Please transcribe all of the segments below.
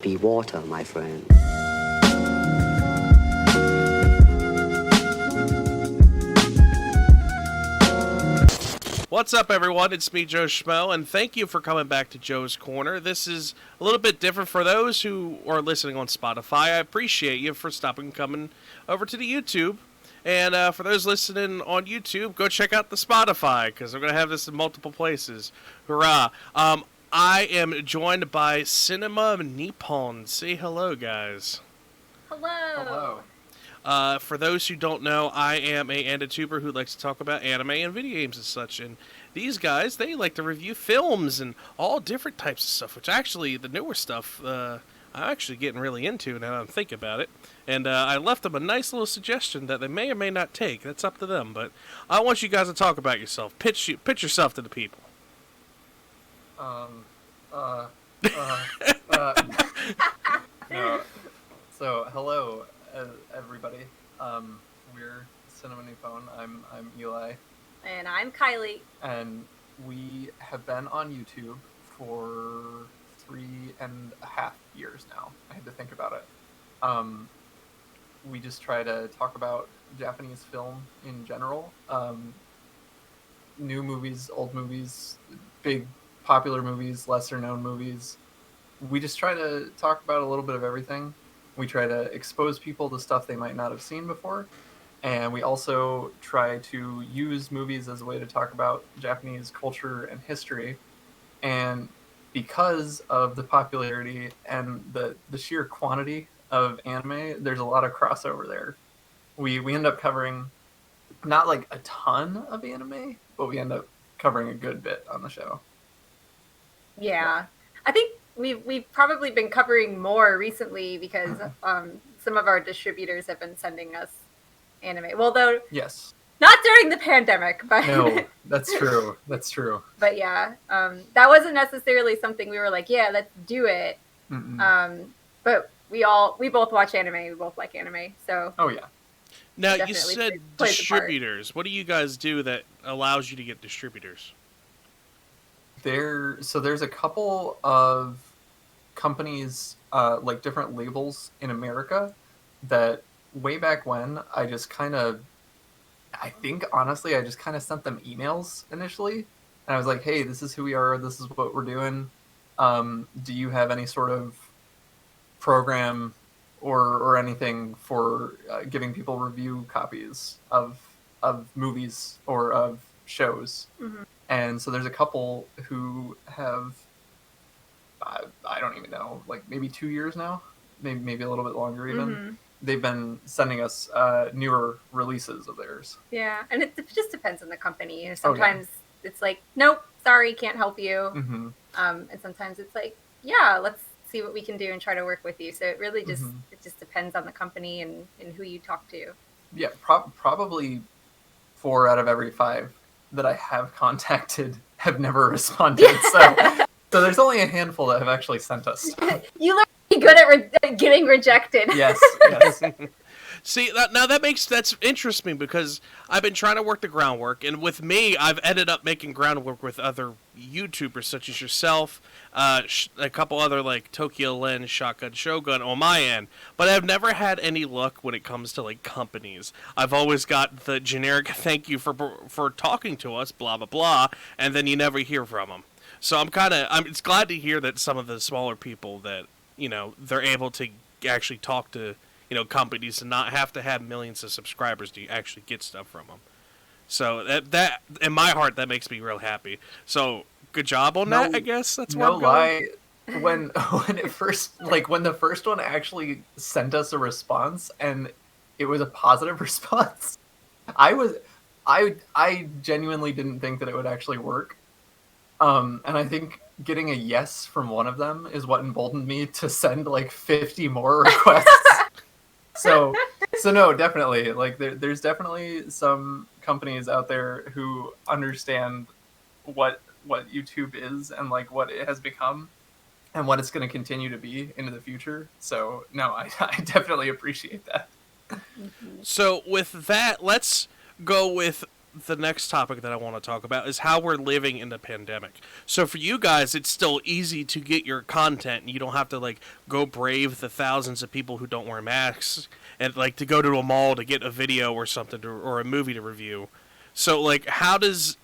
Be water, my friend. What's up, everyone? It's me, Joe Schmmo, and thank you for coming back to Joe's Corner. This is a little bit different for those who are listening on Spotify. I appreciate you for coming over to the YouTube. And for those listening on YouTube, go check out the Spotify, because we're going to have this in multiple places. Hurrah. I am joined by Cinema Nippon. Say hello, guys. Hello. For those who don't know, I am a AniTuber who likes to talk about anime and video games and such. And these guys, they like to review films and all different types of stuff, which actually, the newer stuff, I'm actually getting really into now that I'm thinking about it. And I left them a nice little suggestion that they may or may not take. That's up to them. But I want you guys to talk about yourself. Pitch yourself to the people. No. So, hello, everybody. We're Cinema Nippon. I'm Eli. And I'm Kylie. And we have been on YouTube for 3.5 years now. I had to think about it. We just try to talk about Japanese film in general. New movies, old movies, big popular movies, lesser known movies. We just try to talk about a little bit of everything. We try to expose people to stuff they might not have seen before. And we also try to use movies as a way to talk about Japanese culture and history. And because of the popularity and the sheer quantity of anime, there's a lot of crossover there. We end up covering not like a ton of anime, but we end up covering a good bit on the show. Yeah. I think we've probably been covering more recently because some of our distributors have been sending us anime. Well, though, yes, not during the pandemic, but no, that's true. That's true. But yeah, that wasn't necessarily something we were like, yeah, let's do it. But we both watch anime. We both like anime. So oh yeah. Now you said distributors. What do you guys do that allows you to get distributors? There's a couple of companies, like different labels in America that way back when I think honestly I just kind of sent them emails initially, and I was like, hey, this is who we are, this is what we're doing. Do you have any sort of program or anything for giving people review copies of movies or of shows? Mm-hmm. And so there's a couple who have, I don't even know, like maybe 2 years now, maybe a little bit longer even. Mm-hmm. They've been sending us newer releases of theirs. Yeah, and it just depends on the company. Sometimes it's like, nope, sorry, can't help you. Mm-hmm. And sometimes it's like, yeah, let's see what we can do and try to work with you. So it really just it just depends on the company and who you talk to. Yeah, probably 4 out of every 5 that I have contacted have never responded. So there's only a handful that have actually sent us. You learn to be good at getting rejected. Yes. See, that's interesting because I've been trying to work the groundwork, and with me, I've ended up making groundwork with other YouTubers such as yourself, a couple other like Tokyo Lens, Shotgun Shogun on my end, but I've never had any luck when it comes to like companies. I've always got the generic thank you for talking to us, blah blah blah, and then you never hear from them. So it's glad to hear that some of the smaller people that they're able to actually talk to companies and not have to have millions of subscribers to actually get stuff from them. So that in my heart, that makes me real happy. So good job on that, I guess. That's where I'm going. When the first one actually sent us a response and it was a positive response, I genuinely didn't think that it would actually work. And I think getting a yes from one of them is what emboldened me to send like 50 more requests. So no, definitely. Like there's definitely some companies out there who understand what YouTube is and like what it has become and what it's going to continue to be into the future. So no, I definitely appreciate that. So with that, let's go with the next topic that I want to talk about is how we're living in the pandemic. So for you guys, it's still easy to get your content, and you don't have to like go brave the thousands of people who don't wear masks and like to go to a mall to get a video or something or a movie to review. So like, how is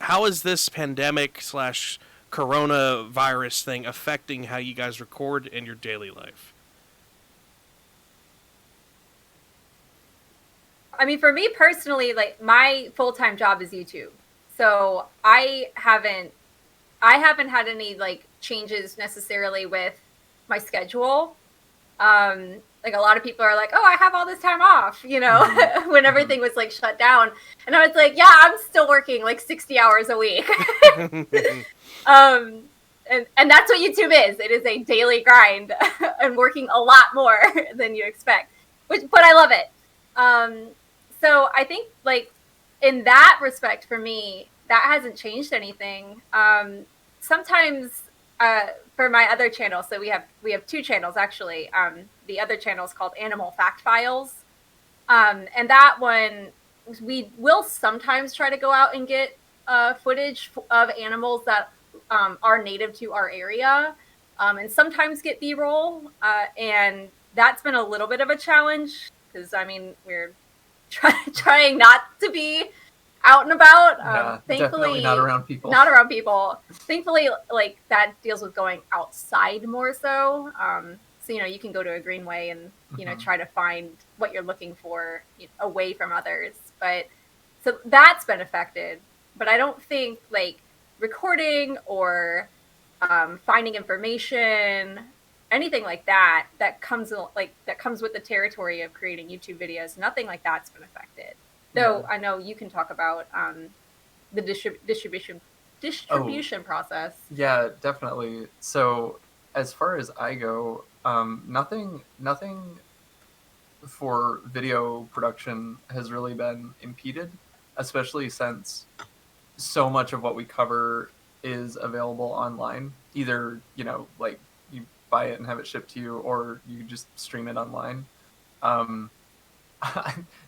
this pandemic slash coronavirus thing affecting how you guys record in your daily life? I mean, for me personally, like my full-time job is YouTube. So I haven't had any like changes necessarily with my schedule. Like a lot of people are like, "Oh, I have all this time off," when everything was like shut down. And I was like, "Yeah, I'm still working like 60 hours a week." And that's what YouTube is. It is a daily grind and working a lot more than you expect. But I love it. So I think like in that respect for me, that hasn't changed anything. Sometimes for my other channel, so we have two channels actually. The other channel is called Animal Fact Files. And that one, we will sometimes try to go out and get footage of animals that are native to our area, and sometimes get B-roll. And that's been a little bit of a challenge because, I mean, we're trying not to be out and about. Thankfully, definitely not around people. Thankfully, like that deals with going outside more so. So, you can go to a greenway and, try to find what you're looking for away from others. But so that's been affected. But I don't think like recording or finding information, anything like that comes with the territory of creating YouTube videos. Nothing like that's been affected. Though I know you can talk about the distribution process. Yeah, definitely. So as far as I go, nothing for video production has really been impeded, especially since so much of what we cover is available online. Either, like you buy it and have it shipped to you, or you just stream it online.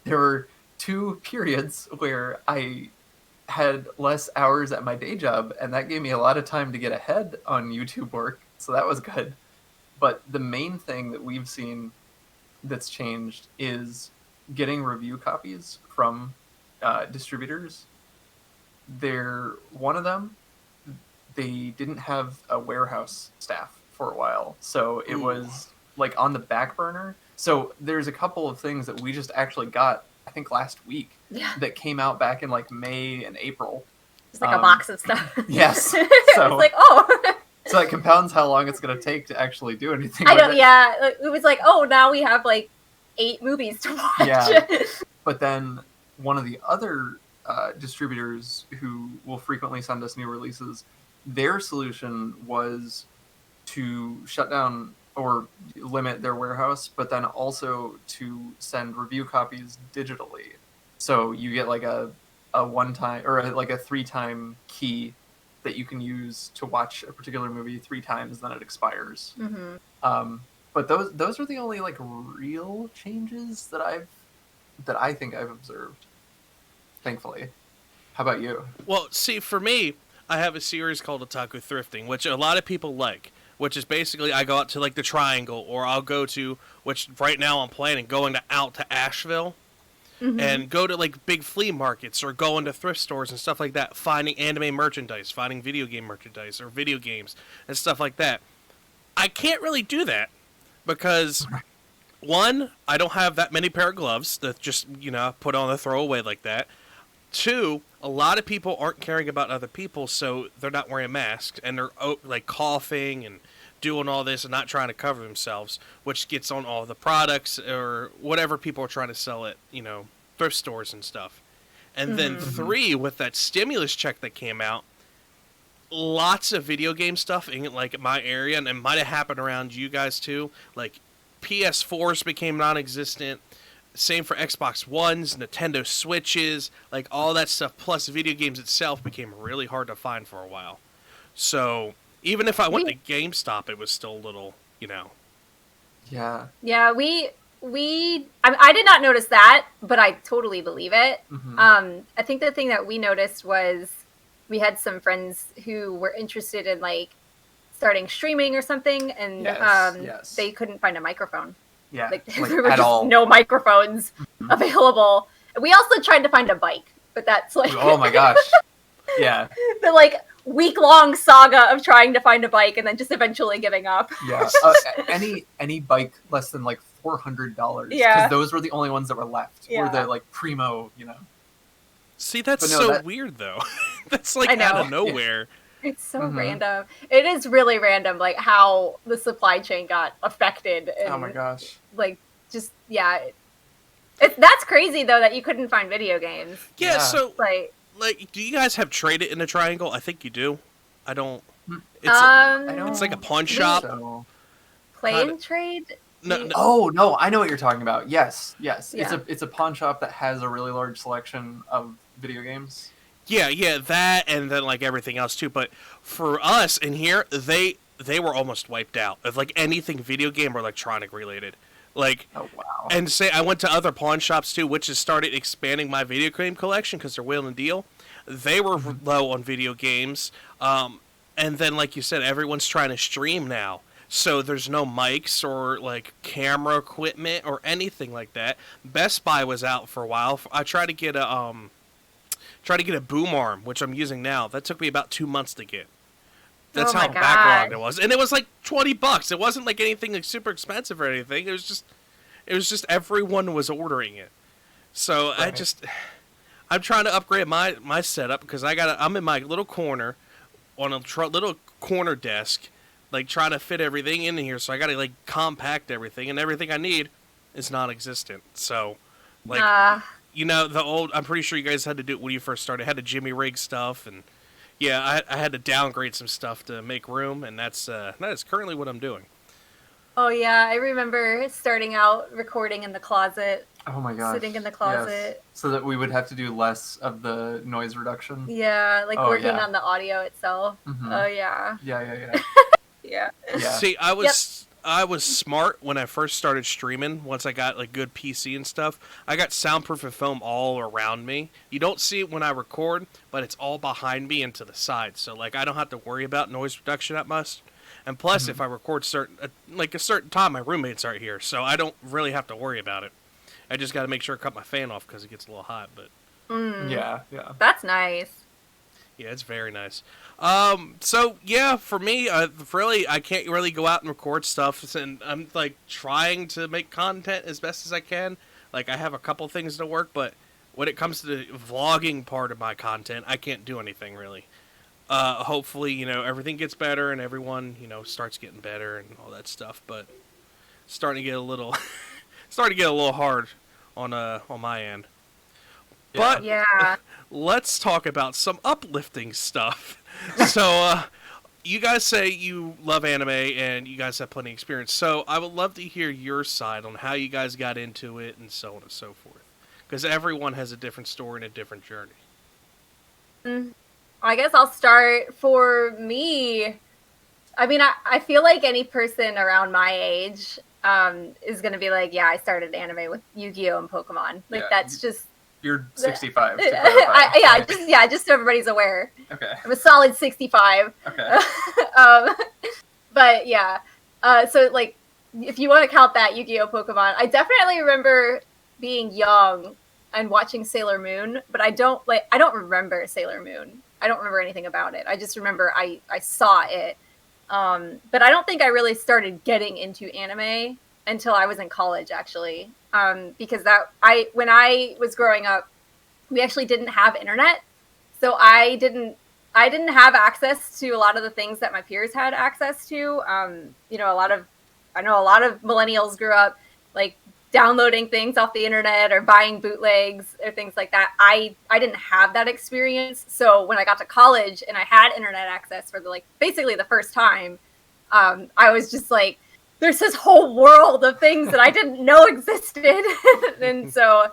There were 2 periods where I had less hours at my day job, and that gave me a lot of time to get ahead on YouTube work, so that was good. But the main thing that we've seen that's changed is getting review copies from distributors. One of them, they didn't have a warehouse staff for a while, so it was like on the back burner. So there's a couple of things that we just actually got, I think last week, that came out back in like May and April. It's like a box of stuff. Yes. So it's like, so it compounds how long it's going to take to actually do anything. Yeah. It was like, now we have like 8 movies to watch. Yeah. But then one of the other distributors who will frequently send us new releases, their solution was to shut down or limit their warehouse, but then also to send review copies digitally. So you get like a 1-time or like a 3-time key that you can use to watch a particular movie 3 times, then it expires. Mm-hmm. But those are the only like real changes that I think I've observed. Thankfully. How about you? Well, see, for me, I have a series called Otaku Thrifting, which a lot of people like, which is basically I go out to like the Triangle, or I'll go to, which right now I'm planning, going out to Asheville, and go to like big flea markets or go into thrift stores and stuff like that, finding anime merchandise, finding video game merchandise or video games and stuff like that. I can't really do that because, one, I don't have that many pair of gloves that just, put on the throwaway like that. 2, a lot of people aren't caring about other people, so they're not wearing masks, and they're like coughing and doing all this and not trying to cover themselves, which gets on all the products or whatever people are trying to sell at, thrift stores and stuff. And then 3, with that stimulus check that came out, lots of video game stuff in like my area, and it might have happened around you guys too. Like PS4s became non-existent. Same for Xbox Ones, Nintendo Switches, like all that stuff, plus video games itself became really hard to find for a while. So even if I went to GameStop, it was still a little, Yeah. Yeah, we I did not notice that, but I totally believe it. Mm-hmm. I think the thing that we noticed was we had some friends who were interested in like starting streaming or something, and yes. they couldn't find a microphone. Yeah, like like, there were at just all. no microphones available. We also tried to find a bike, but that's like Oh my gosh. Yeah. the like week-long saga of trying to find a bike and then just eventually giving up. Yeah. Any bike less than like $400. Yeah. Because those were the only ones that were left. Yeah. Were the like primo, See, that's But no, weird though. That's like I know. out of nowhere. It's so Mhm. random. It is really random, like how the supply chain got affected. And, Oh my gosh. Like, just that's crazy though that you couldn't find video games. Yeah, Yeah. so Like, do you guys have Trade It in a Triangle? I think you do. I don't. It's it's like a pawn shop. So... play kinda- and trade. No, Oh no, I know what you're talking about. Yes. Yeah. It's a pawn shop that has a really large selection of video games. yeah, that and then like everything else too. But for us in here, they were almost wiped out of like anything video game or electronic related. Like, Oh wow. and say I went to other pawn shops too, which has started expanding my video game collection because they're wheeling deal. They were low on video games, and then like you said, everyone's trying to stream now. So there's no mics or like camera equipment or anything like that. Best Buy was out for a while. I tried to get a boom arm, which I'm using now. That took me about 2 months to get. That's Oh how my backlogged God. it was, and it was like $20. It wasn't like anything like super expensive or anything. It was just everyone was ordering it. So Right. I'm trying to upgrade my setup because I'm in my little corner on a little corner desk, like trying to fit everything in here. So I got to like compact everything, and everything I need is non-existent. So, like the old. I'm pretty sure you guys had to do it when you first started. Had to Jimmy rig stuff, and yeah, I had to downgrade some stuff to make room, and that is currently what I'm doing. Oh yeah, I remember starting out recording in the closet, Oh my gosh. sitting in the Yes. closet. So that we would have to do less of the noise reduction. Yeah, like Oh, working yeah. on the audio itself. Mhm. Oh yeah, Yeah. yeah. Yeah. See, I was smart when I first started streaming. Once I got like good PC and stuff, I got soundproofing film all around me. You don't see it when I record, but it's all behind me and to the side. So like I don't have to worry about noise reduction that much. And plus, if I record a certain time, my roommates aren't here, so I don't really have to worry about it. I just got to make sure I cut my fan off because it gets a little hot. But Yeah. That's nice. yeah, it's very nice. So yeah, for me, really, I can't really go out and record stuff, and I'm like trying to make content as best as I can. Like I have a couple things to work, but when it comes to the vlogging part of my content, I can't do anything really. Hopefully, everything gets better and everyone, starts getting better and all that stuff. But starting to get a little hard on my end. But Yeah. let's talk about some uplifting stuff. So, you guys say you love anime and you guys have plenty of experience. So, I would love to hear your side on how you guys got into it and so on and so forth. Because everyone has a different story and a different journey. I guess I'll start. For me, I mean, I feel like any person around my age is going to be like, yeah, I started anime with Yu-Gi-Oh! And Pokemon. Like, Yeah. that's just... You're 65. To clarify. Just so everybody's aware. Okay. I'm a solid 65. Okay. But yeah. So, like, if you want to count that, Yu-Gi-Oh! Pokemon, I definitely remember being young and watching Sailor Moon, but I don't remember Sailor Moon. I don't remember anything about it. I just remember I saw it. But I don't think I really started getting into anime until I was in college, actually. Because when I was growing up, we actually didn't have internet. So I didn't have access to a lot of the things that my peers had access to. I know a lot of millennials grew up like downloading things off the internet or buying bootlegs or things like that. I didn't have that experience. So when I got to college and I had internet access for basically the first time, I was just like, there's this whole world of things that I didn't know existed. And so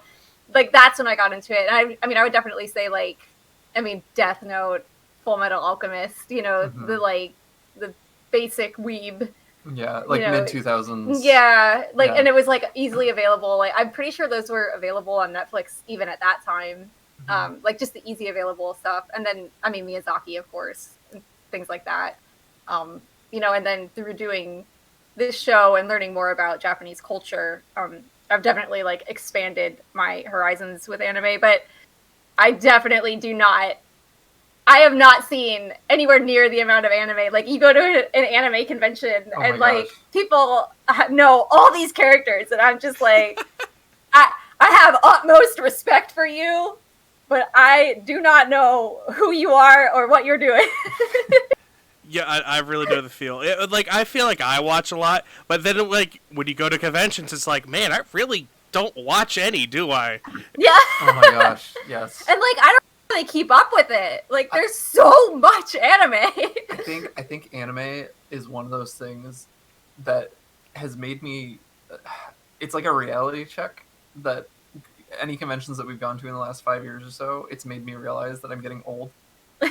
that's when I got into it. And I mean, I would definitely say Death Note, Full Metal Alchemist, the basic weeb Yeah, like mid 2000s. Yeah, like and it was like easily available. Like I'm pretty sure those were available on Netflix even at that time. Like just the easy available stuff, and then I mean Miyazaki, of course, and things like that. You know, and then through doing this show and learning more about Japanese culture, I've definitely like expanded my horizons with anime. But I definitely do not. I have not seen anywhere near the amount of anime. Like you go to an anime convention and like people know all these characters, and I'm just like, I have utmost respect for you, but I do not know who you are or what you're doing. Yeah, I really know the feel. Like I feel like I watch a lot, but then like when you go to conventions, it's like, man, I really don't watch any, do I? Yeah. Oh my gosh, yes. And like I don't really keep up with it. Like there's so much anime. I think anime is one of those things that has made me. It's like a reality check that any conventions that we've gone to in the last 5 years or so, it's made me realize that I'm getting old.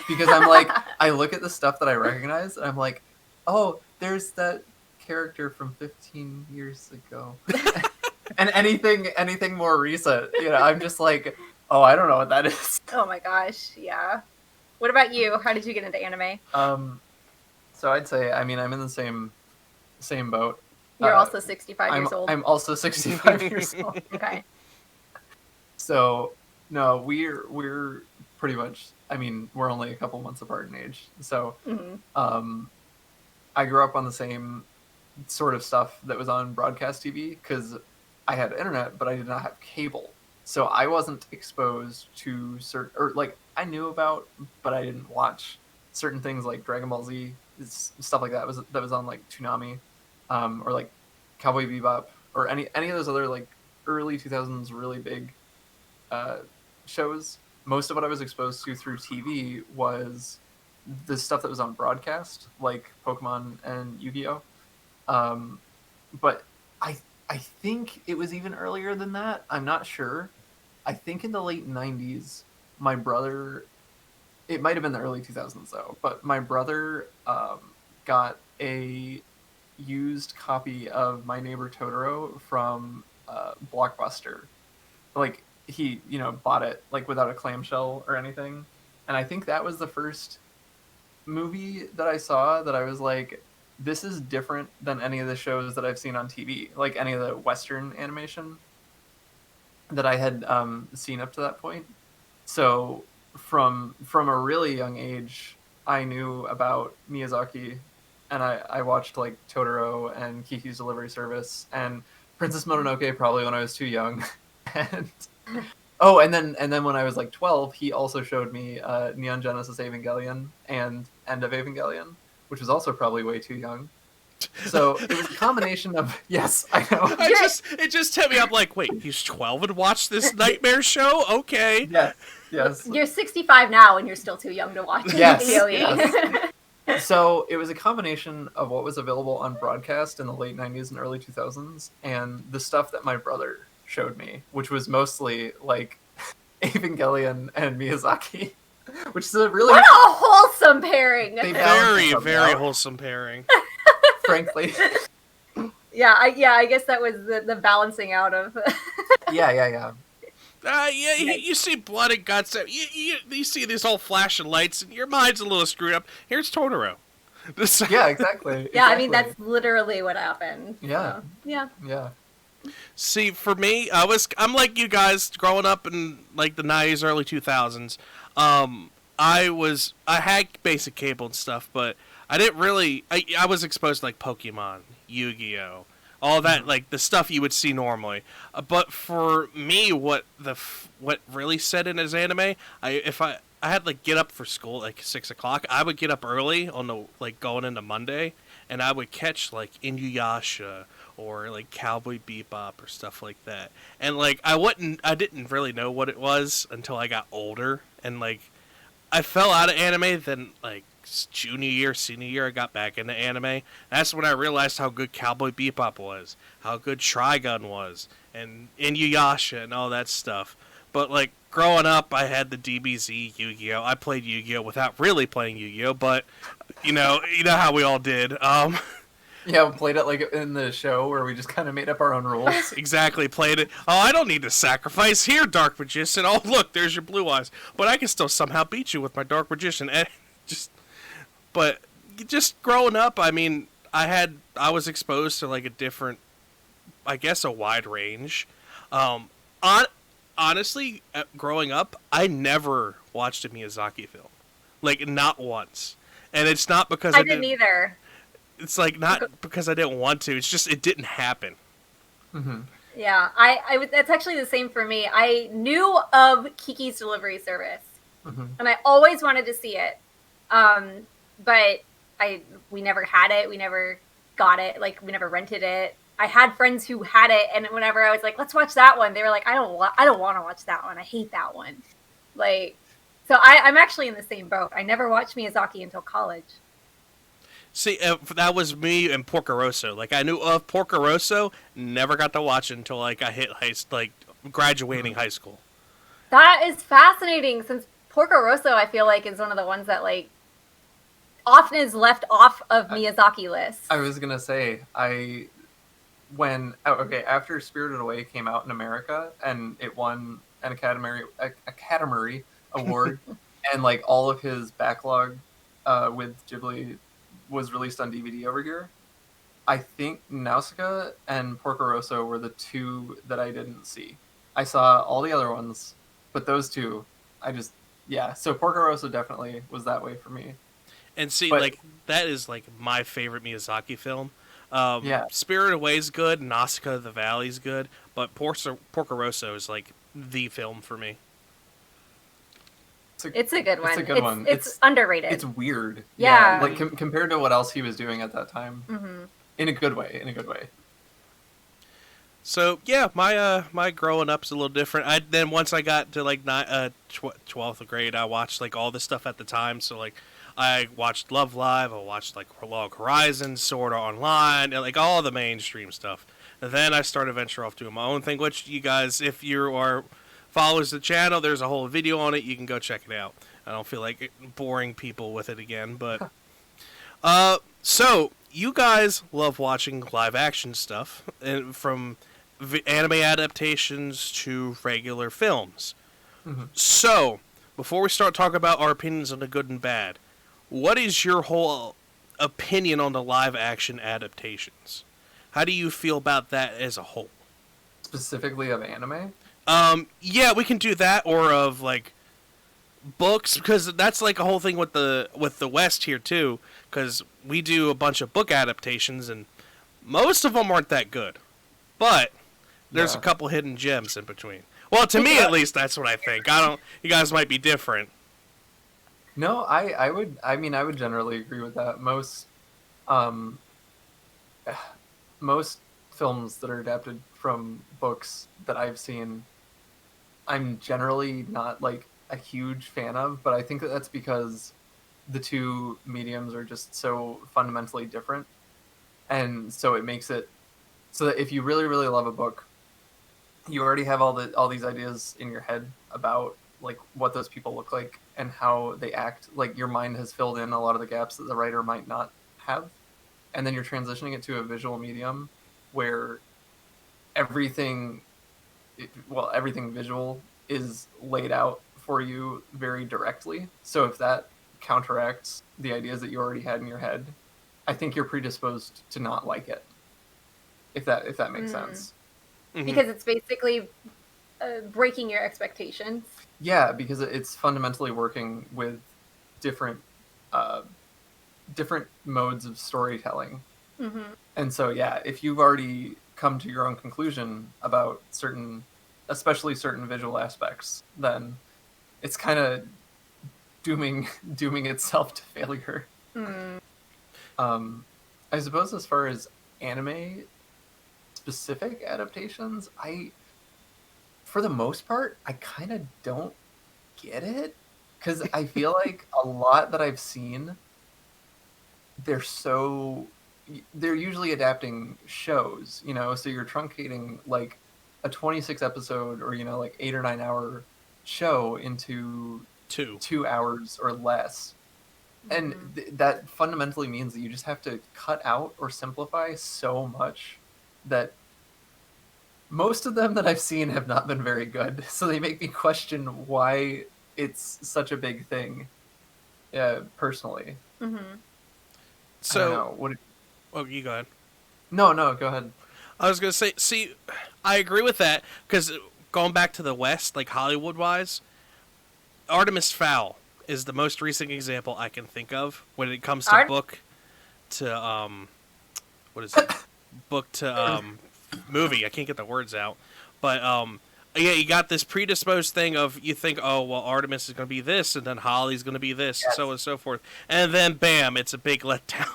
Because I'm like, I look at the stuff that I recognize, and I'm like, oh, there's that character from 15 years ago. And anything more recent, you know, I'm just like, oh, I don't know what that is. Oh my gosh, yeah. What about you? How did you get into anime? So I'd say, I mean, I'm in the same boat. You're also 65 years old. I'm also 65 years old. Okay. So, no, we're pretty much, I mean, we're only a couple months apart in age. So, I grew up on the same sort of stuff that was on broadcast TV because I had internet, but I did not have cable. So I wasn't exposed to certain, or like I knew about, but I didn't watch certain things like Dragon Ball Z, stuff like that was on like Toonami, or like Cowboy Bebop, or any of those other like early 2000s really big shows. Most of what I was exposed to through TV was the stuff that was on broadcast, like Pokemon and Yu-Gi-Oh. But I think it was even earlier than that. I'm not sure. I think in the late 90s, my brother, it might have been the early 2000s though, but my brother got a used copy of My Neighbor Totoro from Blockbuster. Like he, you know, bought it like without a clamshell or anything. And I think that was the first movie that I saw that I was like, this is different than any of the shows that I've seen on TV, like any of the Western animation that I had seen up to that point. So from a really young age, I knew about Miyazaki, and I watched like Totoro and Kiki's Delivery Service and Princess Mononoke probably when I was too young. And and then when I was like 12, he also showed me Neon Genesis Evangelion and End of Evangelion, which was also probably way too young. So it was a combination of yes, I know. It just hit me up like, wait, he's 12 and watched this nightmare show? Okay. Yes. You're 65 now and you're still too young to watch it. Yes. So it was a combination of what was available on broadcast in the late 90s and early 2000s and the stuff that my brother showed me, which was mostly like Evangelion and Miyazaki. Which is a really... What a wholesome pairing! Very wholesome pairing. Frankly. Yeah, I guess that was the balancing out of... Yeah. You see blood and guts. You see these whole flashing lights, and your mind's a little screwed up. Here's Totoro. Yeah, exactly. Yeah, I mean, that's literally what happened. Yeah. So, yeah. See, for me, I'm like you guys growing up in like the 90s, early 2000s. I had basic cable and stuff, but I didn't really. I was exposed to like Pokemon, Yu-Gi-Oh, all that, like the stuff you would see normally. But for me, what really set in as anime, if I had like get up for school at like 6:00, I would get up early on the like going into Monday, and I would catch like Inuyasha or like Cowboy Bebop or stuff like that. And like I didn't really know what it was until I got older, and like I fell out of anime. Then like junior year, senior year, I got back into anime. That's when I realized how good Cowboy Bebop was, how good Trigun was, and Inuyasha and all that stuff. But like growing up, I had the DBZ Yu-Gi-Oh. I played Yu-Gi-Oh without really playing Yu-Gi-Oh, but you know how we all did. Yeah, we played it like in the show where we just kind of made up our own rules. Exactly, played it. Oh, I don't need to sacrifice here, Dark Magician. Oh, look, there's your blue eyes. But I can still somehow beat you with my Dark Magician. And but just growing up, I mean, I was exposed to like a different, I guess, a wide range. Um, on honestly, growing up, I never watched a Miyazaki film, like not once. And it's not because I didn't either. It's like not because I didn't want to. It's just it didn't happen. Mm-hmm. Yeah, that's actually the same for me. I knew of Kiki's Delivery Service, and I always wanted to see it, but we never had it. We never got it. Like we never rented it. I had friends who had it, and whenever I was like, "Let's watch that one," they were like, "I don't want to watch that one. I hate that one." Like, so I'm actually in the same boat. I never watched Miyazaki until college. See, that was me and Porco Rosso. Like, I knew of Porco Rosso, never got to watch it until, like, I hit, graduating high school. That is fascinating, since Porco Rosso, I feel like, is one of the ones that, like, often is left off of Miyazaki lists. I was going to say, after Spirited Away came out in America, and it won an Academy Award, and, like, all of his backlog with Ghibli was released on DVD over here. I think Nausicaa and Porco Rosso were the two that I didn't see. I saw all the other ones, but those two, so Porco Rosso definitely was that way for me. And see, that is, like, my favorite Miyazaki film. Spirited Away is good, Nausicaa of the Valley is good, but Porco Rosso is, like, the film for me. It's a good one. It's a good one. It's underrated. It's weird. Yeah. Like compared to what else he was doing at that time. Mm-hmm. In a good way. So yeah, my growing up's a little different. Then once I got to like 12th grade, I watched like all this stuff at the time. So like I watched Love Live, I watched like Log Horizon, Sword Art Online, and like all the mainstream stuff. And then I started venture off doing my own thing, which you guys, if you are followers of the channel, there's a whole video on it. You can go check it out. I don't feel like boring people with it again, but so you guys love watching live action stuff, and from anime adaptations to regular films. Mm-hmm. So before we start talking about our opinions on the good and bad, what is your whole opinion on the live action adaptations? How do you feel about that as a whole? Specifically of anime? Yeah, we can do that, or of like books, because that's like a whole thing with the West here too, because we do a bunch of book adaptations and most of them aren't that good, but there's a couple hidden gems in between. Well, to me at least, that's what I think. You guys might be different. No, I would generally agree with that. Most films that are adapted from books that I've seen, I'm generally not like a huge fan of, but I think that's because the two mediums are just so fundamentally different, and so it makes it so that if you really, really love a book, you already have all these ideas in your head about like what those people look like and how they act. Like your mind has filled in a lot of the gaps that the writer might not have, and then you're transitioning it to a visual medium where everything visual is laid out for you very directly. So if that counteracts the ideas that you already had in your head, I think you're predisposed to not like it. If that makes sense. Mm-hmm. Because it's basically breaking your expectations. Yeah, because it's fundamentally working with different modes of storytelling. Mm-hmm. And so, yeah, if you've already come to your own conclusion about especially certain visual aspects, then it's kind of dooming itself to failure. Mm. I suppose as far as anime specific adaptations, for the most part, I kind of don't get it, because I feel like a lot that I've seen, they're usually adapting shows, so you're truncating like a 26 episode or like 8 or 9 hour show into 2 hours or less, And that fundamentally means that you just have to cut out or simplify so much that most of them that I've seen have not been very good. So they make me question why it's such a big thing, personally. Mm-hmm. So, I don't know. What? Oh, you go ahead. No, go ahead. I was going to say, see, I agree with that, because going back to the West, like Hollywood-wise, Artemis Fowl is the most recent example I can think of when it comes to book to, what is it? Book to, movie. I can't get the words out. But, yeah, you got this predisposed thing of, you think, oh, well, Artemis is going to be this, and then Holly's going to be this, and so on and so forth. And then, bam, it's a big letdown.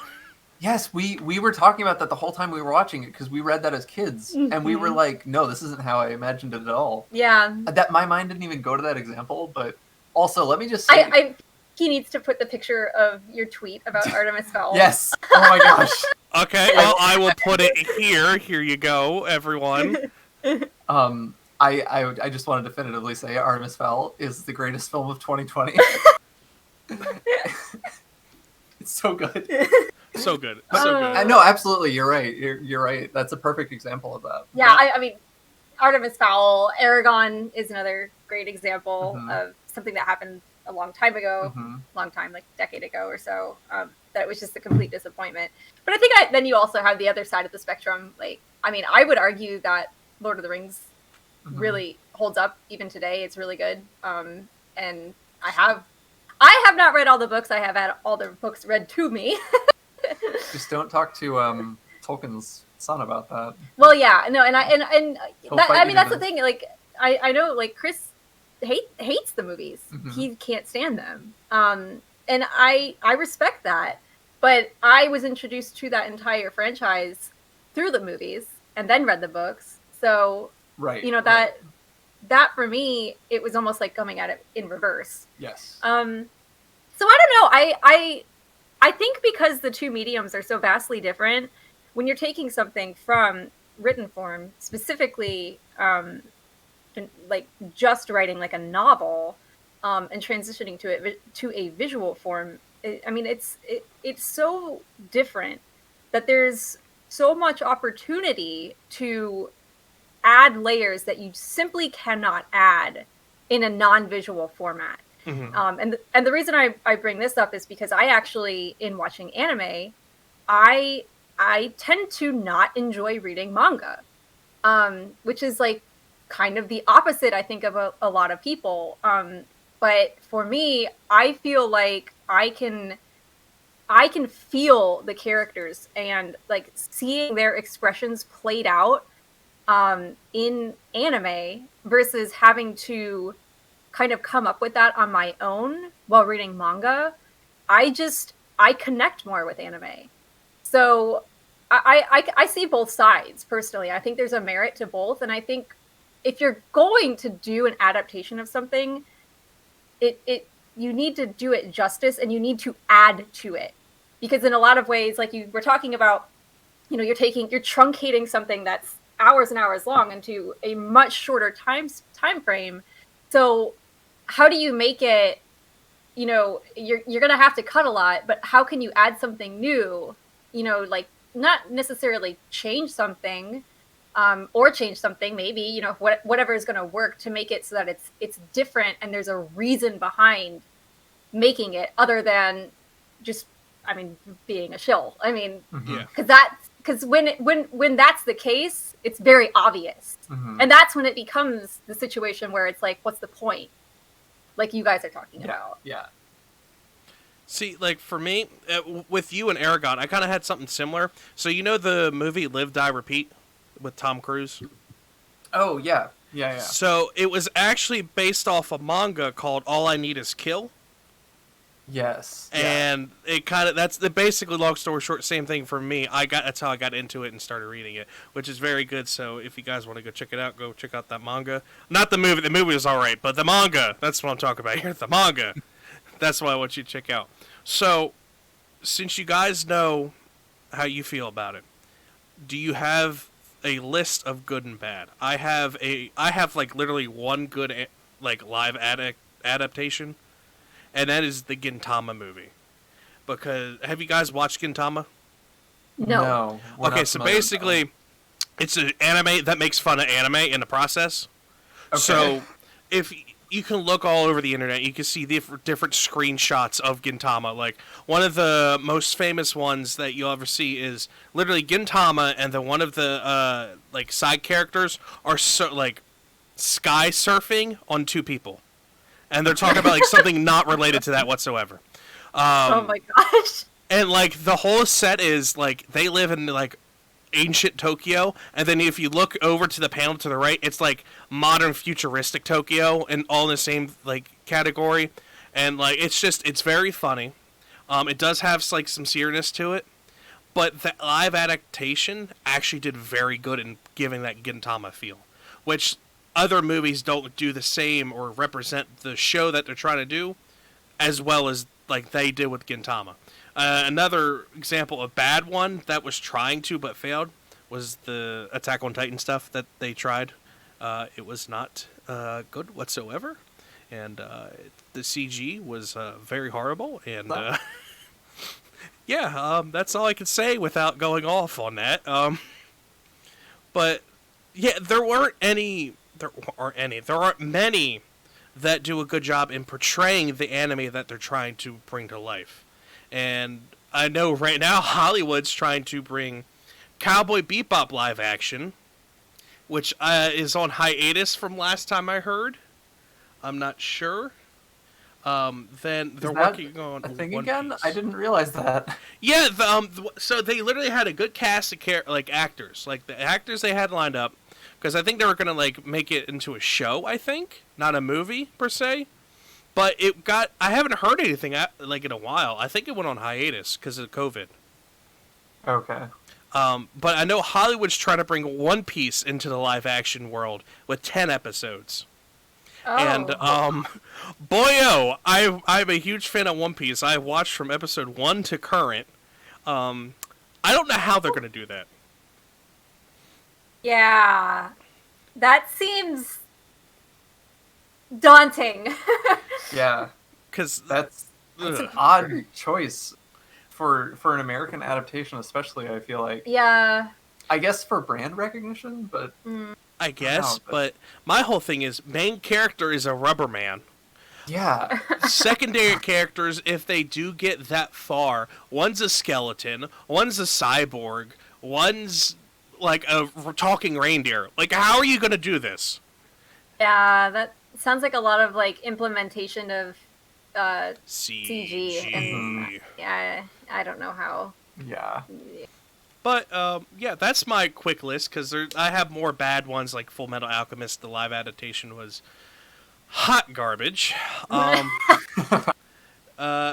Yes, we were talking about that the whole time we were watching it, because we read that as kids, and we were like, no, this isn't how I imagined it at all. Yeah. That my mind didn't even go to that example, but also, let me just say... He needs to put the picture of your tweet about Artemis Fowl. Yes! Oh my gosh! Okay, well, I will put it here. Here you go, everyone. I just want to definitively say Artemis Fowl is the greatest film of 2020. It's so good. So good. So good. No, absolutely. You're right. You're right. That's a perfect example of that. Yeah, I mean, Artemis Fowl, Aragon is another great example of something that happened a long time ago, like a decade ago or so, that it was just a complete disappointment. But I think then you also have the other side of the spectrum. Like, I mean, I would argue that Lord of the Rings really holds up even today. It's really good. And I have not read all the books. I have had all the books read to me. Just don't talk to Tolkien's son about that. Well, yeah, no, and that's the thing. Like, I know, like, Chris hates the movies. He can't stand them. And I respect that. But I was introduced to that entire franchise through the movies and then read the books. So, that for me, it was almost like coming at it in reverse. Yes. So I don't know. I think because the two mediums are so vastly different, when you're taking something from written form, specifically, like just writing like a novel, and transitioning to a visual form, it's so different that there's so much opportunity to add layers that you simply cannot add in a non-visual format. And the reason I bring this up is because I actually, in watching anime, I tend to not enjoy reading manga, which is like kind of the opposite, I think, of a lot of people. But for me, I feel like I can feel the characters and like seeing their expressions played out in anime versus having to kind of come up with that on my own while reading manga. I connect more with anime. So I see both sides personally. I think there's a merit to both. And I think if you're going to do an adaptation of something, you need to do it justice and you need to add to it. Because in a lot of ways, like you were talking about, you're truncating something that's hours and hours long into a much shorter time frame. So how do you make it, you're going to have to cut a lot, but how can you add something new, like not necessarily change something, or change something, maybe, whatever is going to work to make it so that it's different and there's a reason behind making it other than just, being a shill. Because when that's the case, it's very obvious. And that's when it becomes the situation where it's like, what's the point? Like you guys are talking about. Yeah. See, like for me, with you and Aragon, I kind of had something similar. So the movie Live, Die, Repeat with Tom Cruise? Oh, yeah. Yeah. So it was actually based off a manga called All I Need Is Kill. Yes. And it kind of, that's the basically, long story short, same thing for me. That's how I got into it and started reading it, which is very good. So if you guys want to go check it out, go check out that manga. Not the movie. The movie was all right, but the manga, that's what I'm talking about here. The manga. That's what I want you to check out. So since you guys know how you feel about it, do you have a list of good and bad? I have like literally one good like live adaptation. And that is the Gintama movie. because have you guys watched Gintama? No. Okay, so basically, it's an anime that makes fun of anime in the process. Okay. So, if you can look all over the internet, you can see different screenshots of Gintama. Like, one of the most famous ones that you'll ever see is literally Gintama, and then one of the like side characters are like sky surfing on two people, and they're talking about like something not related to that whatsoever. Oh my gosh! And like the whole set is like they live in like ancient Tokyo, and then if you look over to the panel to the right, it's like modern futuristic Tokyo, and all in the same like category. And like it's very funny. It does have like some seriousness to it, but the live adaptation actually did very good in giving that Gintama feel, which other movies don't do the same or represent the show that they're trying to do as well as like they did with Gintama. Another example of bad one that was trying to but failed was the Attack on Titan stuff that they tried. It was not good whatsoever, and the CG was very horrible. And yeah, that's all I can say without going off on that. But yeah, there aren't many that do a good job in portraying the anime that they're trying to bring to life. And I know right now Hollywood's trying to bring Cowboy Bebop live action, which is on hiatus from last time I heard. I'm not sure. Then they're working on a thing One again. Piece. I didn't realize that. Yeah, so they literally had a good cast of actors, like the actors they had lined up, because I think they were gonna like make it into a show. I think not a movie per se. But I haven't heard anything like in a while. I think it went on hiatus because of COVID. Okay. But I know Hollywood's trying to bring One Piece into the live action world with 10 episodes. Oh. And, boyo, I'm a huge fan of One Piece. I watched from episode 1 to current. I don't know how they're going to do that. Yeah. That seems daunting. Yeah, because that's an odd choice for an American adaptation, especially. I feel like. Yeah. I guess for brand recognition, but. I guess, but my whole thing is main character is a rubber man. Yeah. Secondary characters, if they do get that far, one's a skeleton, one's a cyborg, one's like a talking reindeer. Like, how are you going to do this? Yeah, that sounds like a lot of like implementation of CG. And yeah, I don't know how. Yeah. But yeah, that's my quick list because I have more bad ones like Full Metal Alchemist. The live adaptation was hot garbage. I'm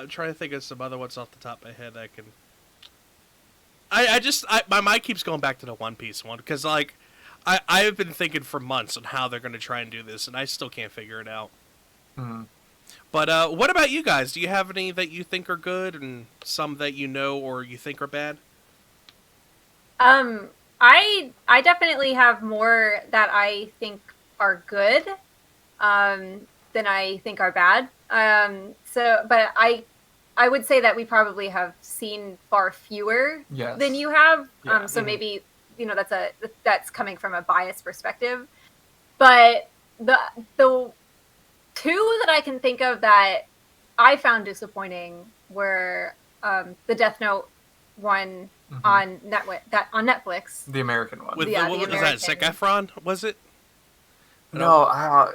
trying to think of some other ones off the top of my head I can. My mind keeps going back to the One Piece one because like. I've been thinking for months on how they're going to try and do this, and I still can't figure it out. Mm-hmm. But what about you guys? Do you have any that you think are good, and some that you know or you think are bad? I definitely have more that I think are good, than I think are bad. But I would say that we probably have seen far fewer than you have. Yeah. So maybe. You know, that's coming from a biased perspective, but the two that I can think of that I found disappointing were the Death Note one on Netflix. The American one. What was that? Zac Efron? Was it? No.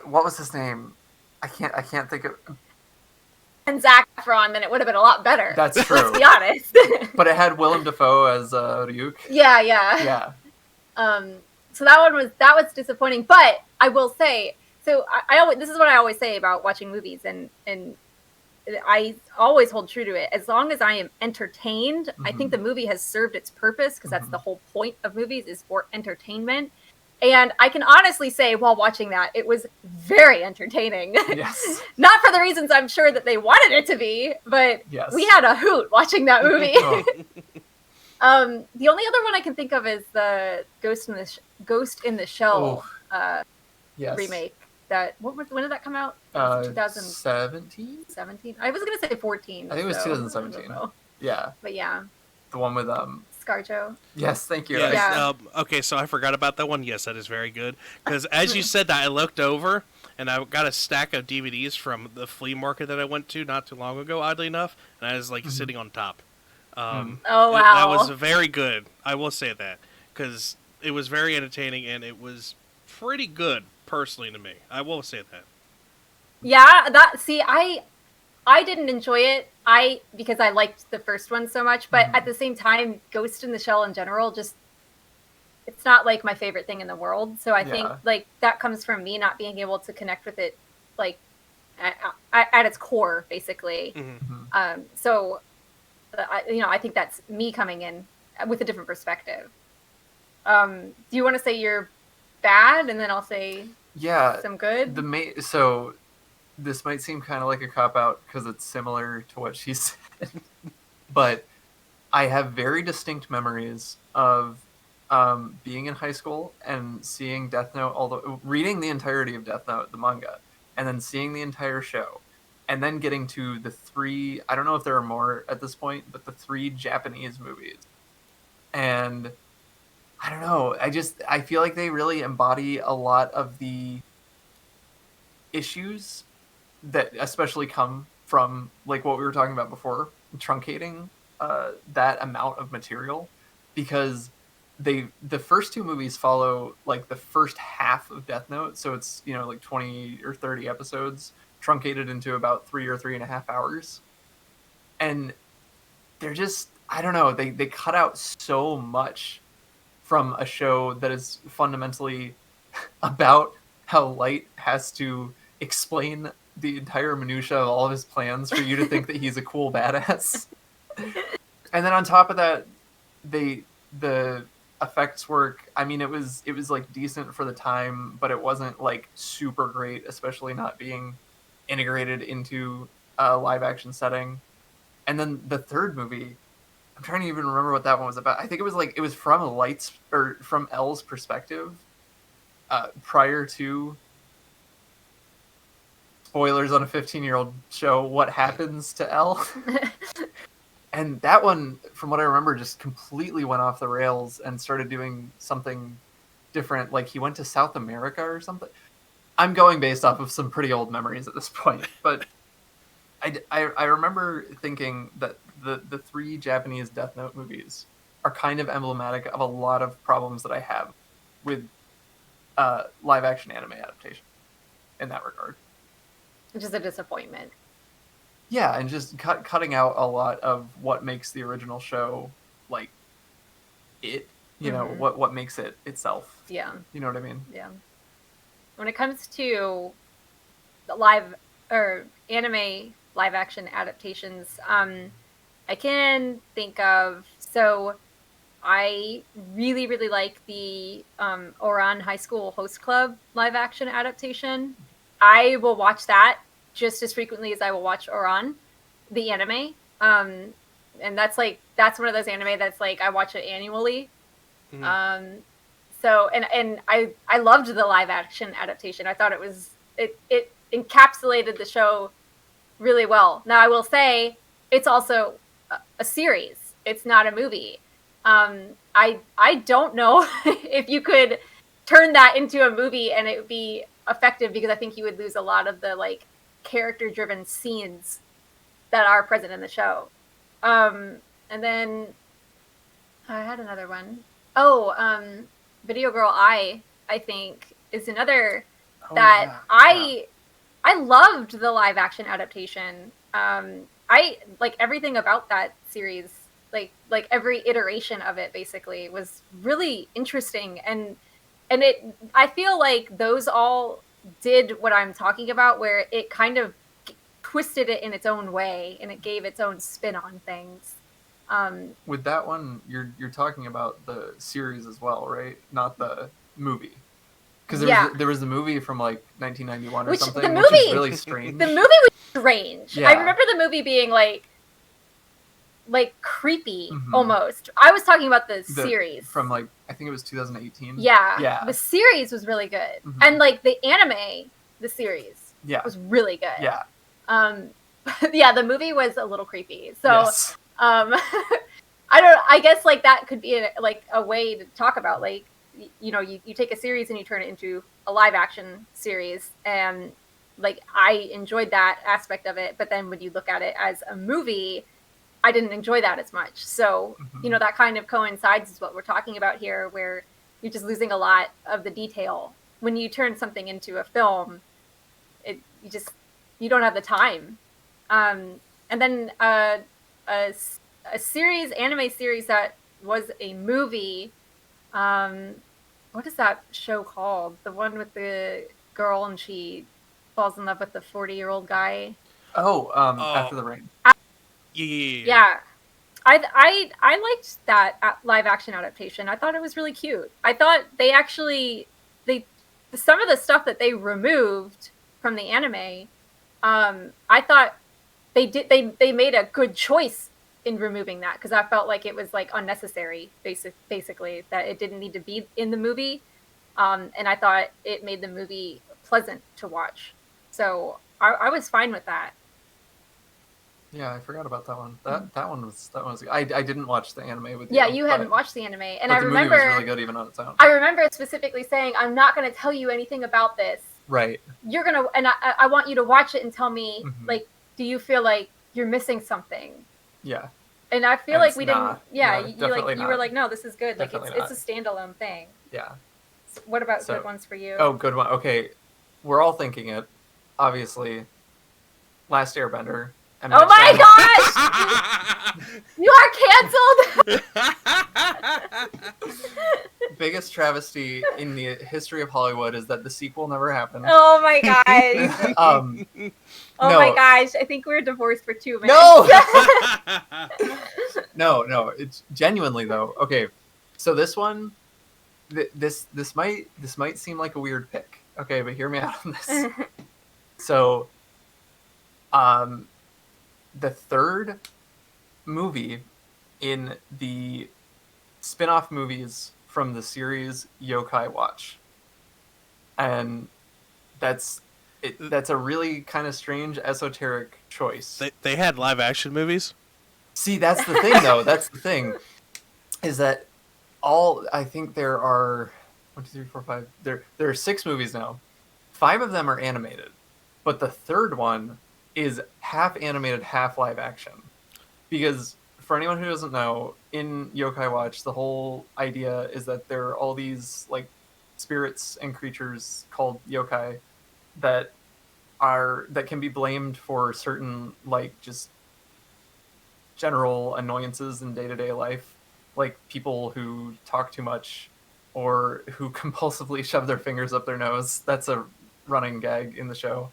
What was his name? I can't think of. And Zac Efron, then it would have been a lot better. That's true. Let's be honest. But it had Willem Dafoe as Ryuk. Yeah. So that was disappointing. But I will say, so this is what I always say about watching movies, and I always hold true to it. As long as I am entertained, I think the movie has served its purpose because that's the whole point of movies is for entertainment. And I can honestly say while watching that, it was very entertaining. Yes. Not for the reasons I'm sure that they wanted it to be, but we had a hoot watching that movie. The only other one I can think of is the Ghost in the Shell remake. When did that come out? 2017? 17? I was going to say 14. I think it was 2017. Yeah. But yeah. The one with ScarJo. Yes, thank you. Yes. Yeah. Okay, so I forgot about that one. Yes, that is very good. Because as you said that, I looked over and I got a stack of DVDs from the flea market that I went to not too long ago, oddly enough, and I was like sitting on top. Oh wow. That was very good. I will say that because it was very entertaining and it was pretty good personally to me. I will say that. Yeah, I didn't enjoy it. Because I liked the first one so much, but at the same time, Ghost in the Shell in general just it's not like my favorite thing in the world. So I think like that comes from me not being able to connect with it like at its core, basically. So I think that's me coming in with a different perspective. Do you want to say you're bad, and then I'll say some good? So this might seem kind of like a cop-out because it's similar to what she said, but I have very distinct memories of being in high school and seeing Death Note, reading the entirety of Death Note, the manga, and then seeing the entire show, and then getting to the 3, I don't know if there are more at this point, but the 3 Japanese movies. And I don't know, I feel like they really embody a lot of the issues that especially come from like what we were talking about before, truncating that amount of material, because the first 2 movies follow like the first half of Death Note, so it's like 20 or 30 episodes truncated into about 3 or 3.5 hours, and they're just, I don't know, they cut out so much from a show that is fundamentally about how Light has to explain the entire minutia of all of his plans for you to think that he's a cool badass. And then on top of that, the effects work, I mean, it was like decent for the time, but it wasn't like super great, especially not being integrated into a live action setting. And then the third movie, I'm trying to even remember what that one was about. I think it was from L's perspective, prior to, spoilers on a 15-year-old show, what happens to L. And that one, from what I remember, just completely went off the rails and started doing something different. Like he went to South America or something. I'm going based off of some pretty old memories at this point, but I remember thinking that the 3 Japanese Death Note movies are kind of emblematic of a lot of problems that I have with live action anime adaptation in that regard. Just a disappointment. Yeah, and just cutting out a lot of what makes the original show like it, what makes it itself. Yeah. You know what I mean? Yeah. When it comes to the live or anime live action adaptations, I can think of, so I really, really like the Ouran High School Host Club live action adaptation. I will watch that just as frequently as I will watch Ouran, the anime. And that's one of those anime that's like I watch it annually. Mm-hmm. So I loved the live action adaptation. I thought it encapsulated the show really well. Now I will say it's also a series. It's not a movie. I don't know if you could turn that into a movie and it would be effective, because I think you would lose a lot of the like character driven scenes that are present in the show. And then I had another one. Video Girl I think is another that I loved the live action adaptation. I like everything about that series. Like every iteration of it basically was really interesting, and I feel like those all did what I'm talking about, where it kind of twisted it in its own way and it gave its own spin on things. With that one, you're talking about the series as well, right? Not the movie. Because there was the movie from like 1991 or something, which is really strange. The movie was strange. Yeah. I remember the movie being like creepy almost. I was talking about the series from like, I think it was 2018. Yeah. The series was really good, and like the anime, the series was really good. Yeah. Yeah, the movie was a little creepy. So, yes. I guess like that could be a way to talk about like, you know, you take a series and you turn it into a live action series, and like I enjoyed that aspect of it, but then when you look at it as a movie, I didn't enjoy that as much. So, you know, that kind of coincides with what we're talking about here, where you're just losing a lot of the detail. When you turn something into a film, you don't have the time. And then a anime series that was a movie. What is that show called? The one with the girl and she falls in love with the 40-year-old guy. After the Rain. Yeah. I liked that live action adaptation. I thought it was really cute. I thought some of the stuff that they removed from the anime, I thought they made a good choice in removing that, because I felt like it was like unnecessary, basically that it didn't need to be in the movie, and I thought it made the movie pleasant to watch. So I was fine with that. Yeah, I forgot about that one. That one was I didn't watch the anime with you. Yeah, you hadn't watched the anime, and I remember the movie was really good even on its own. I remember specifically saying, "I'm not going to tell you anything about this. Right. You're gonna, and I want you to watch it and tell me, like, do you feel like you're missing something?" Yeah. And I feel like we didn't. Yeah, you were like, "No, this is good. Definitely like, it's a standalone thing." Yeah. So what about good ones for you? Oh, good one. Okay, we're all thinking it. Obviously, Last Airbender. Oh my gosh! You are canceled! Biggest travesty in the history of Hollywood is that the sequel never happened. Oh my gosh. Oh my gosh. I think we're divorced for 2 minutes. No! No, it's genuinely though. Okay, so this one, this might seem like a weird pick. Okay, but hear me out on this. So, the third movie in the spin-off movies from the series Yokai Watch. And that's a really kind of strange esoteric choice. They had live action movies? See, that's the thing though. That's the thing. Is that I think there are 1, 2, 3, 4, 5. There are 6 movies now. 5 of them are animated. But the third one is half animated, half live action. Because for anyone who doesn't know, in Yokai Watch, the whole idea is that there are all these like spirits and creatures called yokai that can be blamed for certain like just general annoyances in day-to-day life, like people who talk too much or who compulsively shove their fingers up their nose. That's a running gag in the show.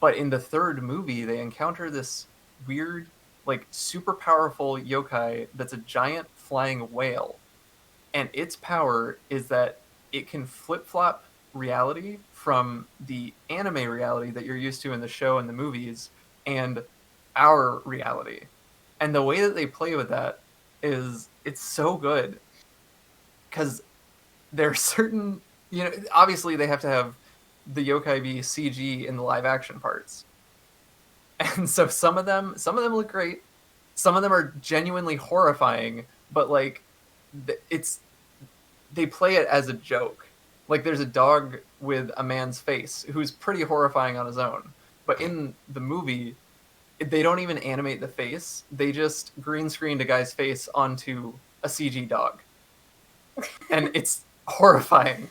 But in the third movie, they encounter this weird, like, super powerful yokai that's a giant flying whale. And its power is that it can flip-flop reality from the anime reality that you're used to in the show and the movies and our reality. And the way that they play with that is, it's so good. Because there are certain, obviously they have to have the yokai be CG in the live action parts. And so some of them look great. Some of them are genuinely horrifying, but like they play it as a joke. Like there's a dog with a man's face who's pretty horrifying on his own. But in the movie, they don't even animate the face. They just green screened a guy's face onto a CG dog. And it's horrifying.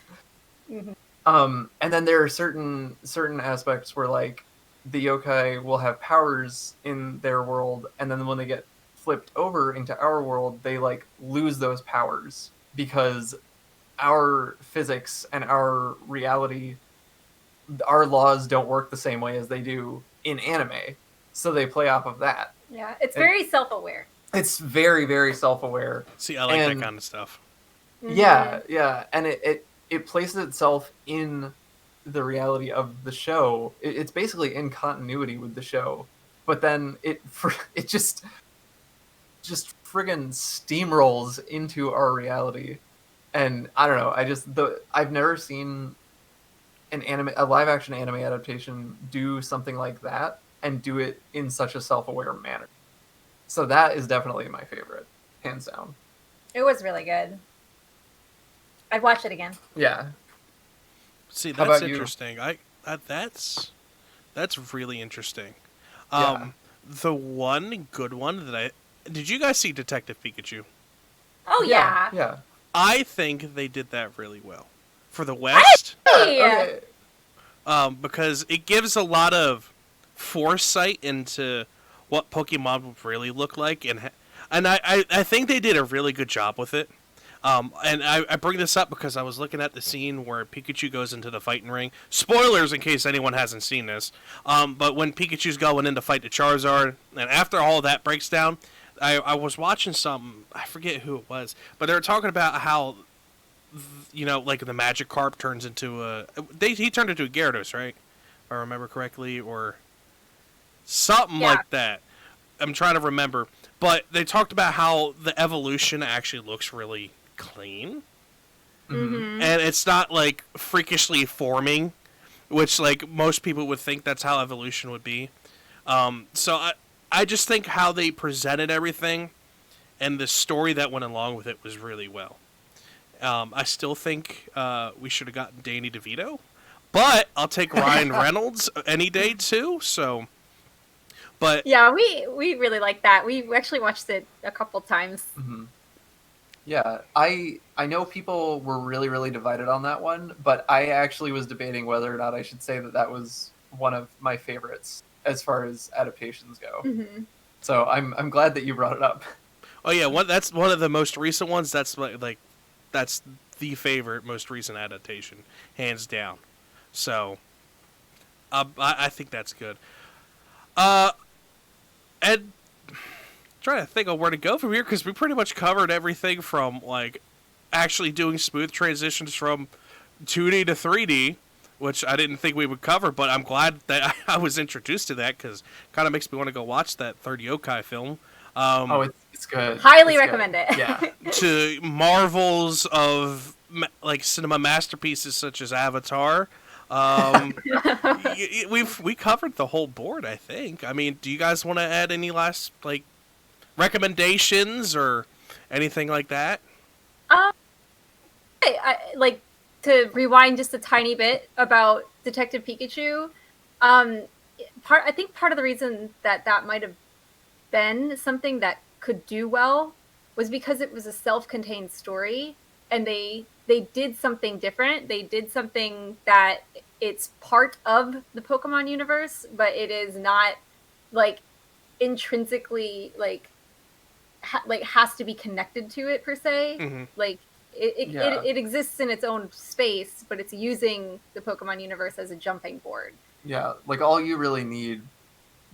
Mm-hmm. And then there are certain aspects where like the yokai will have powers in their world, and then when they get flipped over into our world, they like lose those powers because our physics and our reality, our laws don't work the same way as they do in anime. So they play off of that. Yeah, it's very self-aware. It's very, very self-aware. See, I like that kind of stuff. Yeah, yeah, and it places itself in the reality of the show. It's basically in continuity with the show, but then it just friggin' steamrolls into our reality. And I don't know, I've never seen a live action anime adaptation do something like that and do it in such a self-aware manner. So that is definitely my favorite, hands down. It was really good. I'd watch it again. Yeah. See, that's interesting. That's really interesting. The one good one that did you guys see Detective Pikachu? Oh yeah. Yeah. I think they did that really well for the West. Okay. Because it gives a lot of foresight into what Pokemon would really look like, and I think they did a really good job with it. And I bring this up because I was looking at the scene where Pikachu goes into the fighting ring. Spoilers in case anyone hasn't seen this. But when Pikachu's going in to fight the Charizard, and after all of that breaks down, I was watching something, I forget who it was, but they were talking about how, like the Magikarp turns into he turned into a Gyarados, right? If I remember correctly, or something like that. I'm trying to remember. But they talked about how the evolution actually looks really clean. Mm-hmm. And it's not like freakishly forming, which like most people would think that's how evolution would be. So I just think how they presented everything and the story that went along with it was really well. I still think we should have gotten Danny DeVito, but I'll take Ryan Reynolds any day too. So, but yeah, we really like that. We actually watched it a couple times. Mm-hmm. Yeah, I know people were really, really divided on that one, but I actually was debating whether or not I should say that was one of my favorites as far as adaptations go. Mm-hmm. So I'm glad that you brought it up. Oh yeah, that's one of the most recent ones. That's that's the favorite, most recent adaptation, hands down. So I think that's good. And trying to think of where to go from here because we pretty much covered everything from like actually doing smooth transitions from 2D to 3D, which I didn't think we would cover, but I'm glad that I was introduced to that because it kind of makes me want to go watch that third Yokai film. It's good. Highly recommend it. Yeah. To marvels of like cinema masterpieces such as Avatar. We covered the whole board, I think. I mean, do you guys want to add any last like recommendations or anything like that? I like to rewind just a tiny bit about Detective Pikachu. I think part of the reason that might have been something that could do well was because it was a self-contained story, and they did something different. They did something that it's part of the Pokemon universe, but it is not like intrinsically like has to be connected to it per se. Mm-hmm. Like it exists in its own space, but it's using the Pokemon universe as a jumping board. Yeah, like all you really need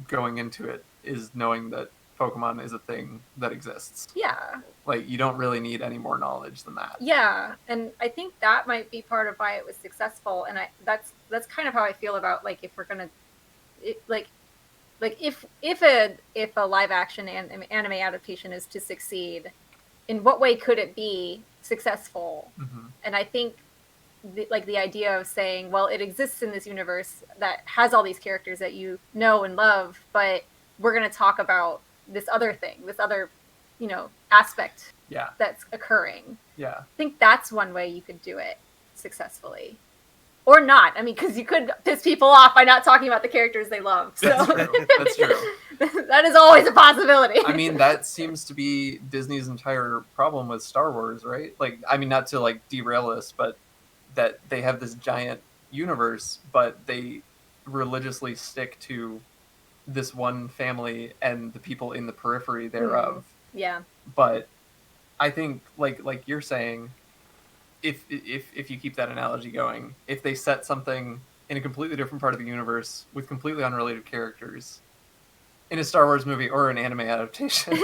going into it is knowing that Pokemon is a thing that exists. Yeah. Like you don't really need any more knowledge than that. Yeah, and I think that might be part of why it was successful, and that's kind of how I feel about like if we're gonna if a live action anime adaptation is to succeed, in what way could it be successful? Mm-hmm. And I think the idea of saying, well, it exists in this universe that has all these characters that you know and love, but we're going to talk about this other thing, this other, aspect that's occurring. Yeah. I think that's one way you could do it successfully. Or not. I mean, because you could piss people off by not talking about the characters they love. So. That's true. That is always a possibility. I mean, that seems to be Disney's entire problem with Star Wars, right? Like, I mean, not to like derail this, but that they have this giant universe, but they religiously stick to this one family and the people in the periphery thereof. Yeah. But I think, like you're saying, if you keep that analogy going, if they set something in a completely different part of the universe with completely unrelated characters in a Star Wars movie or an anime adaptation,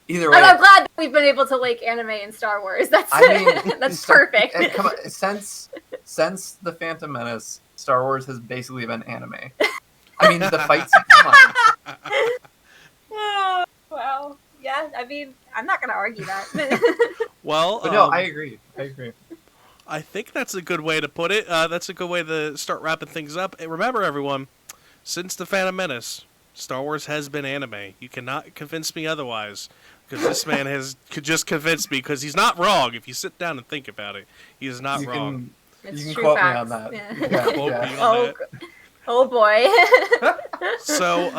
either way, I'm glad that we've been able to link anime and Star Wars. That's perfect. And come on, since the Phantom Menace, Star Wars has basically been anime. I mean, the fights. Come on. Oh, wow. Yeah, I mean, I'm not going to argue that. Well, but no, I agree. I think that's a good way to put it. That's a good way to start wrapping things up. And remember, everyone, since the Phantom Menace, Star Wars has been anime. You cannot convince me otherwise. Because this man could just convince me, because he's not wrong. If you sit down and think about it, he is not wrong. You can quote facts. me on that. Yeah. Quote me on that. Oh boy. So,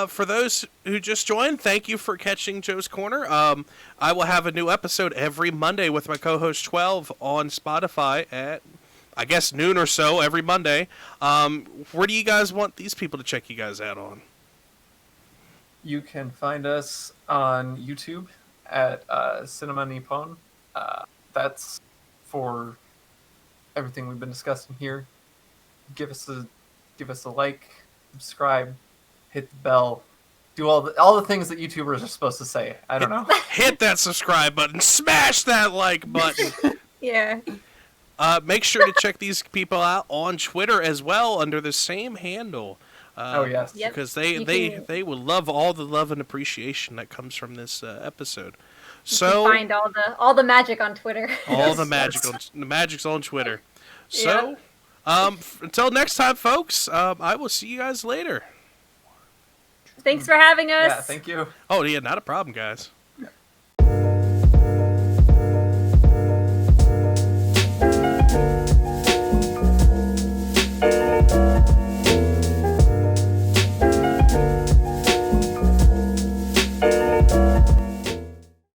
for those who just joined, thank you for catching Joe's Corner. I will have a new episode every Monday with my co-host 12 on Spotify at, I guess, noon or so every Monday. Where do you guys want these people to check you guys out on? You can find us on YouTube at Cinema Nippon. That's for everything we've been discussing here. Give us a like, subscribe, hit the bell, do all the things that YouTubers are supposed to say. I don't know. Hit that subscribe button, smash that like button. Yeah. Make sure to check these people out on Twitter as well under the same handle. Oh yes, Yep. Because they will love all the love and appreciation that comes from this episode. So You can find all the magic on Twitter. all the magic's on Twitter. So, until next time, folks, I will see you guys later. Thanks for having us. Yeah, thank you. Oh yeah, not a problem, guys.